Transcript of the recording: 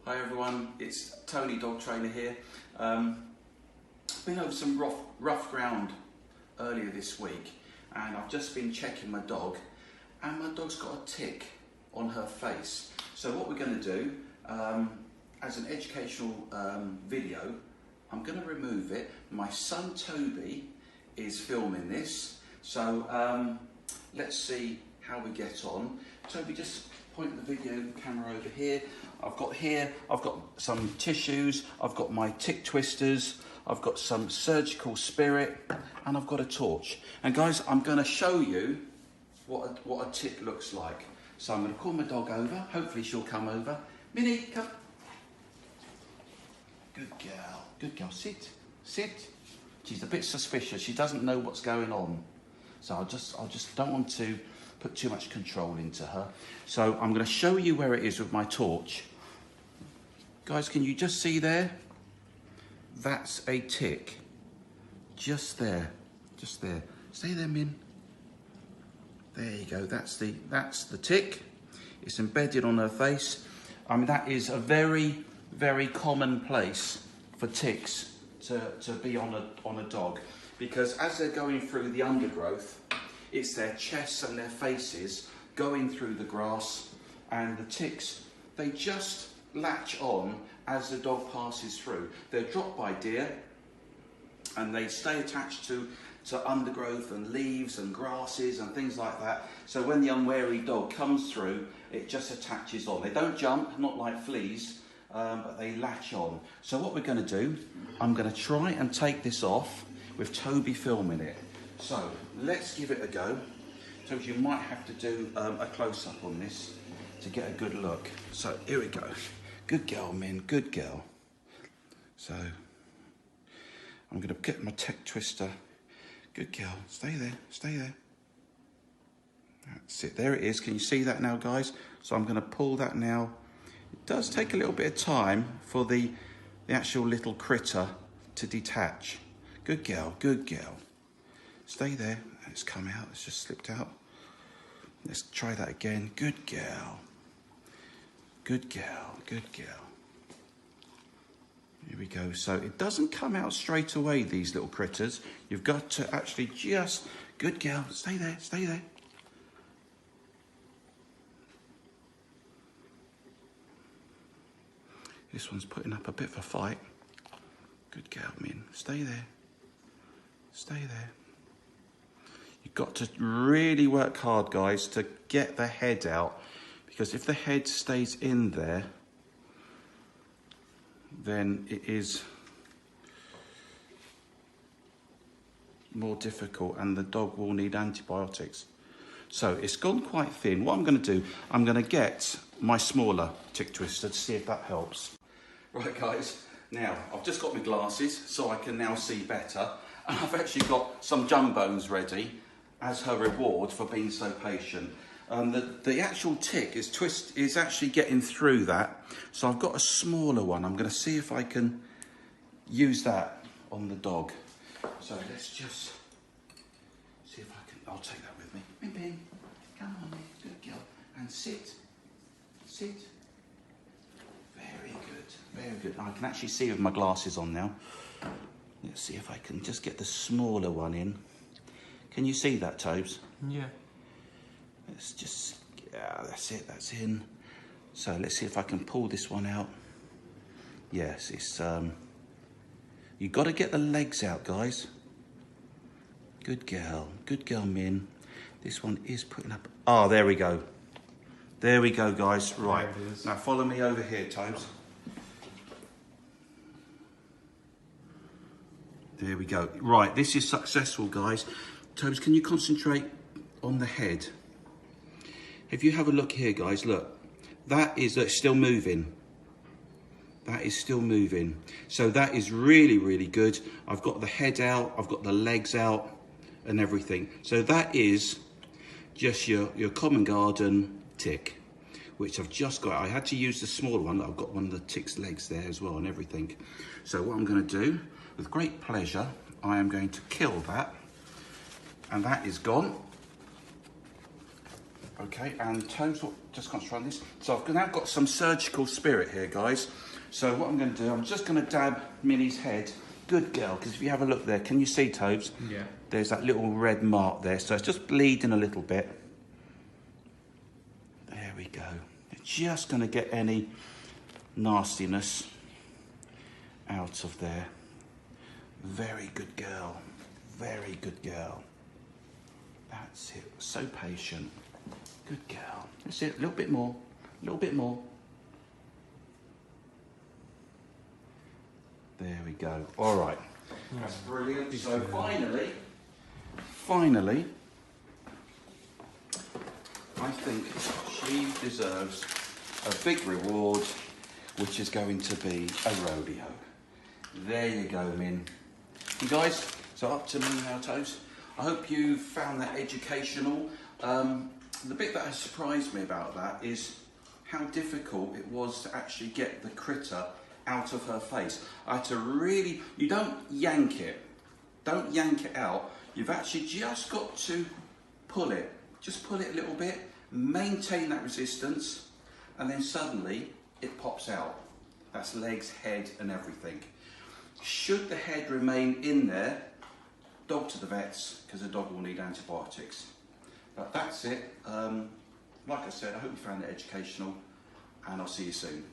Hi everyone, it's Tony, dog trainer here. Been over some rough ground earlier this week, and I've just been checking my dog, and my dog's got a tick on her face. So what we're going to do, as an educational video, I'm going to remove it. My son Toby is filming this, so let's see how we get on. Toby, just point the video camera over here. I've got some tissues, I've got my tick twisters, I've got some surgical spirit, and I've got a torch. And guys, I'm going to show you what a tick looks like. So I'm going to call my dog over, hopefully she'll come over. Minnie, come. Good girl, sit. She's a bit suspicious, she doesn't know what's going on. So I just don't want to put too much control into her. So I'm going to show you where it is with my torch. Guys, can you just see there? That's a tick. Just there. Stay there, Min. There you go, that's the tick. It's embedded on her face. I mean, that is a very, very common place for ticks to be on a dog, because as they're going through the undergrowth, it's their chests and their faces going through the grass, and the ticks, they just latch on as the dog passes through. They're dropped by deer, and they stay attached to undergrowth and leaves and grasses and things like that. So when the unwary dog comes through, it just attaches on. They don't jump, not like fleas, but they latch on. So what we're going to do, I'm going to try and take this off with Toby filming it. So let's give it a go. Toby, you might have to do a close-up on this to get a good look. So here we go. Good girl, Min, good girl. So I'm going to get my tick twister. Good girl, stay there. That's it, there it is. Can you see that now, guys? So I'm going to pull that now. It does take a little bit of time for the actual little critter to detach. Good girl. Stay there. It's come out, it's just slipped out. Let's try that again. Good girl. Here we go. So it doesn't come out straight away, these little critters. You've got to actually just, good girl, stay there. This one's putting up a bit of a fight. Good girl, Min, stay there. You've got to really work hard, guys, to get the head out, because if the head stays in there, then it is more difficult and the dog will need antibiotics. So it's gone quite thin. What I'm going to do, I'm going to get my smaller tick twister to see if that helps. Right, guys, now I've just got my glasses so I can now see better, and I've actually got some Stix'n'Bones ready as her reward for being so patient. The actual tick is actually getting through that, so I've got a smaller one. I'm going to see if I can use that on the dog. So let's just see if I can. I'll take that with me. Min, come on, good girl, and sit. Very good. I can actually see with my glasses on now. Let's see if I can just get the smaller one in. Can you see that, Tobes? Yeah. Let's just, yeah, that's it, that's in. So let's see if I can pull this one out. Yes, it's, you've got to get the legs out, guys. Good girl, Min. This one is putting up, oh, there we go, guys, right. Now follow me over here, Tobes. There we go. Right, this is successful, guys. Tobes, can you concentrate on the head? If you have a look here, guys, look, that is still moving. That is still moving. So that is really, really good. I've got the head out, I've got the legs out and everything. So that is just your common garden tick, which I've just got. I had to use the smaller one. I've got one of the tick's legs there as well and everything. So what I'm going to do, with great pleasure, I am going to kill that. And that is gone. Okay, and toes, just concentrate on this. So I've now got some surgical spirit here, guys. So what I'm going to do, I'm just going to dab Minnie's head. Good girl, because if you have a look there, can you see, Tobes? Yeah. There's that little red mark there, so it's just bleeding a little bit. There we go. Just going to get any nastiness out of there. Very good girl. Very good girl. That's it. So patient. Good girl. That's it. A little bit more. A little bit more. There we go. All right. That's brilliant. So finally, I think she deserves a big reward, which is going to be a rodeo. There you go, Min. You guys, so up to me now, Toes. I hope you found that educational. The bit that has surprised me about that is how difficult it was to actually get the critter out of her face. I had to really, you don't yank it. Don't yank it out. You've actually just got to pull it. Just pull it a little bit, maintain that resistance, and then suddenly it pops out. That's legs, head, and everything. Should the head remain in there, dog to the vets, because the dog will need antibiotics. But that's it. Like I said, I hope you found it educational, and I'll see you soon.